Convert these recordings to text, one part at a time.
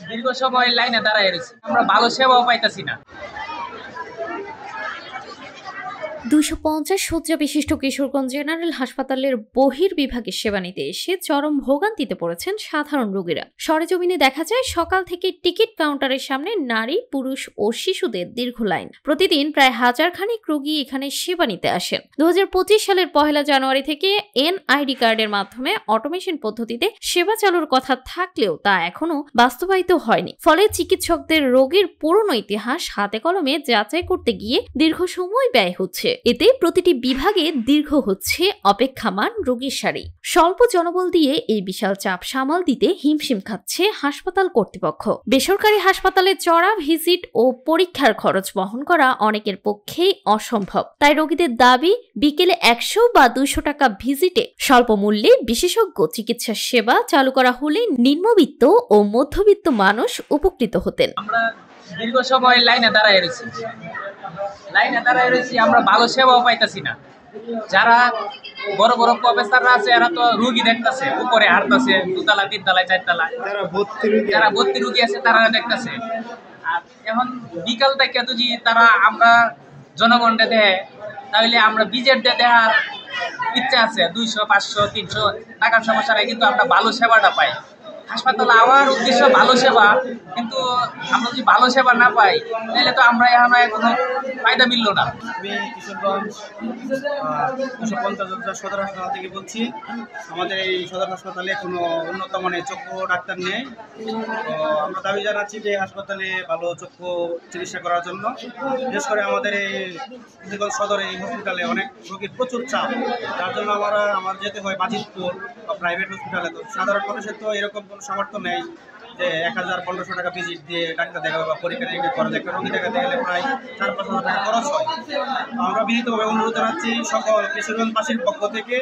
দীর্ঘ সময় লাইনে দাঁড়ায় রয়েছি, আমরা ভালো সেবাও পাইতেছি না। 250 শয্যা বিশিষ্ট কিশোরগঞ্জ জেনারেল হাসপাতালের বহির্বিভাগে সেবা নিতে এসে চরম ভোগান্তিতে পড়েছেন সাধারণ রোগীরা। সরেজমিনে দেখা যায় সকাল থেকে টিকিট কাউন্টারের সামনে নারী, পুরুষ ও শিশুদের দীর্ঘ লাইন। প্রতিদিন প্রায় 1000 খানিক রোগী এখানে সেবা নিতে আসেন। 2025 সালের 1 জানুয়ারি থেকে এনআইডি কার্ডের মাধ্যমে অটোমেশন পদ্ধতিতে সেবা চালুর কথা থাকলেও তা এখনো বাস্তবায়িত হয়নি। ফলে চিকিৎসকদের রোগীর পুরনো ইতিহাস হাতে কলমে যাচাই করতে গিয়ে দীর্ঘ সময় ব্যয় হচ্ছে। এতে প্রতিটি বিভাগে দীর্ঘ হচ্ছে অপেক্ষামান রোগীর সারি। স্বল্প জনবল দিয়ে এই বিশাল চাপ সামাল দিতে হিমশিম খাচ্ছে হাসপাতাল কর্তৃপক্ষ। বেসরকারি হাসপাতালে চড়া ভিজিট ও পরীক্ষার খরচ বহন করা অনেকের পক্ষেই অসম্ভব। তাই রোগীদের দাবি বিকেলে 100 বা 200 টাকা ভিজিটে স্বল্প মূল্যে বিশেষজ্ঞ চিকিৎসা সেবা চালু করা হলে নিম্নবিত্ত ও মধ্যবিত্ত মানুষ উপকৃত হতেন। আমরা দীর্ঘ সময় লাইনে দাঁড়ায় রয়েছি, আমরা ভালো সেবাও পাইতেছি না। যারা বড় বড় প্রফেসররা আছে এরা তো রুগী দেখতেছে, উপরে হাঁটতেছে 2 তলা 3 তলায় 4 তলায়, যারা ভর্তি রুগী আছে তারা দেখতেছে। আর এখন বিকাল থেকে যদি তারা আমরা জনগণকে দেয় তাহলে আমরা বিজেট দেওয়ার ইচ্ছা আছে। 200, 500, 300 টাকার সমস্যা নাই, কিন্তু আমরা ভালো সেবাটা পাই। হাসপাতালে আমার উদ্দেশ্য ভালো সেবা, কিন্তু আমরা যদি ভালো সেবা না পাই তাহলে তো আমরা এখন কোনো ফায়দা মিলল না। আমি কিশোরগঞ্জ 250 সদর হাসপাতাল থেকে বলছি। আমাদের এই সদর হাসপাতালে কোনো উন্নত মানের চক্ষু ডাক্তার নেই। তো আমরা দাবি জানাচ্ছি যে হাসপাতালে ভালো চক্ষু চিকিৎসা করার জন্য। বিশেষ করে আমাদের এই কিশোরগঞ্জ সদর এই হসপিটালে অনেক রোগীর প্রচুর চাপ, যার জন্য আমার যেতে হয় বাজিতপুর বা প্রাইভেট হসপিটালে। তো সাধারণ মানুষের তো এরকম কোনো সামর্থ্য নেই যে 1000-1500 টাকা ভিজিট দিয়ে ডাক্তার দেখাবে বা পরীক্ষা নিরীক্ষা করা যায়। একটা রোগী দেখাতে গেলে প্রায় 4-5 হাজার টাকা খরচ হয়। আমরা বিনীতভাবে অনুরোধ জানাচ্ছি সকল কিশোরগঞ্জবাসীর পক্ষ থেকে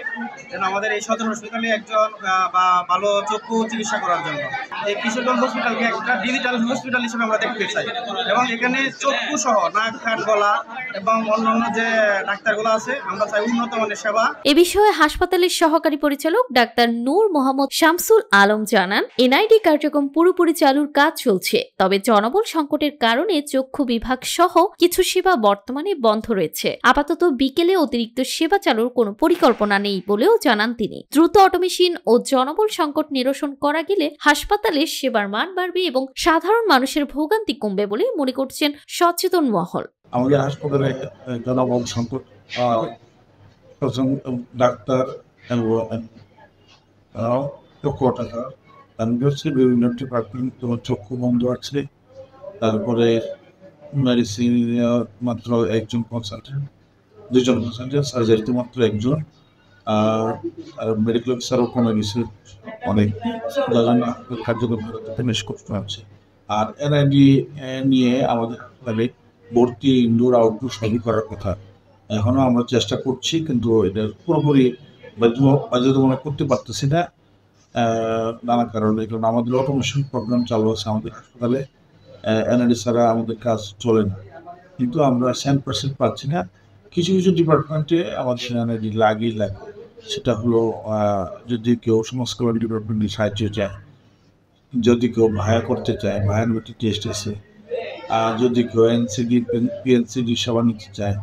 যেন আমাদের এই সদর হসপিটালে একজন বা ভালো চক্ষু চিকিৎসা করার জন্য এই কিশোরগঞ্জ হসপিটালকে একটা ডিজিটাল হসপিটাল হিসেবে আমরা দেখতে চাই, এবং এখানে চক্ষু সহ নাক, কান, গলা এবং অন্যান্য যে ডাক্তারগুলো আছে আমরা চাই উন্নত মানের সেবা। এ বিষয়ে হাসপাতালের সহকারী পরিচালক ডাক্তার নূর মোহাম্মদ শামসুল আলম জানান, এনআইডি কার্যক্রম পুরোপুরি চালুর কাজ চলছে, তবে জনবল সংকটের কারণে চক্ষু বিভাগ সহ কিছু সেবা বর্তমানে বন্ধ রয়েছে। আপাতত বিকেলে অতিরিক্ত সেবা চালুর কোনো পরিকল্পনা নেই বলেও জানান তিনি। দ্রুত অটোমেশন ও জনবল সংকট নিরসন করা গেলে হাসপাতালের সেবার মান বাড়বে এবং সাধারণ মানুষের ভোগান্তি কমবে বলে মনে করছেন সচেতন মহল। আমাদের হাসপাতালে জনবল সংকট, ডাক্তার বিভিন্ন ডিপার্টমেন্ট চক্ষু বন্ধ আছে। তারপরে মেডিসিন মাত্র একজন কনসালটেন্ট, 2জন কনসালটেন্ট, সার্জারিতে মাত্র একজন, আর মেডিকেল অফিসারও কমে গেছে অনেক, কার্যক্রম বেশ কষ্ট আছে। আর এনআইডি নিয়ে আমাদের হাসপাতালে ভর্তি ইনডোর আউটডোর সবই করার কথা। এখনো আমরা চেষ্টা করছি, কিন্তু এটা পুরোপুরি বাধ্যতামূলক করতে পারতেছি না নানা কারণে। কারণ আমাদের অটোমেশন প্রোগ্রাম চালু আছে আমাদের হাসপাতালে, এনআইডি ছাড়া আমাদের কাজ চলে না, কিন্তু আমরা 100% পাচ্ছি না। কিছু কিছু ডিপার্টমেন্টে আমাদের এনআইডি লাগে। সেটা হলো যদি কেউ সংস্কার ডিপার্টমেন্টে সাহায্য চায়, যদি কেউ ভায়া করতে চায়, ভায়ার মধ্যে টেস্ট আছে, আর যদি কেউ পিএনসিডি সেবা নিতে চায়,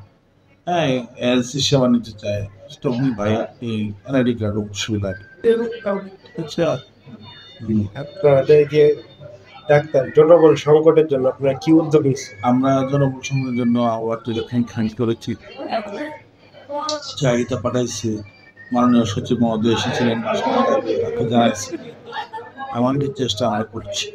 হ্যাঁ এলসি সেবা নিতে চায়, তখনই ভাইয়া এই এনআইডি কার্ড সুবিধা। ডাক্তার জনবল সংকটের জন্য আপনারা কি উদ্যোগ নিচ্ছেন? আমরা জনবল সংকটের জন্য করেছি, চাহিদা পাঠাইছি, মাননীয় সচিব মহোদয় এসেছিলেন, জানাইছি, আমাদের চেষ্টা আমরা করছি।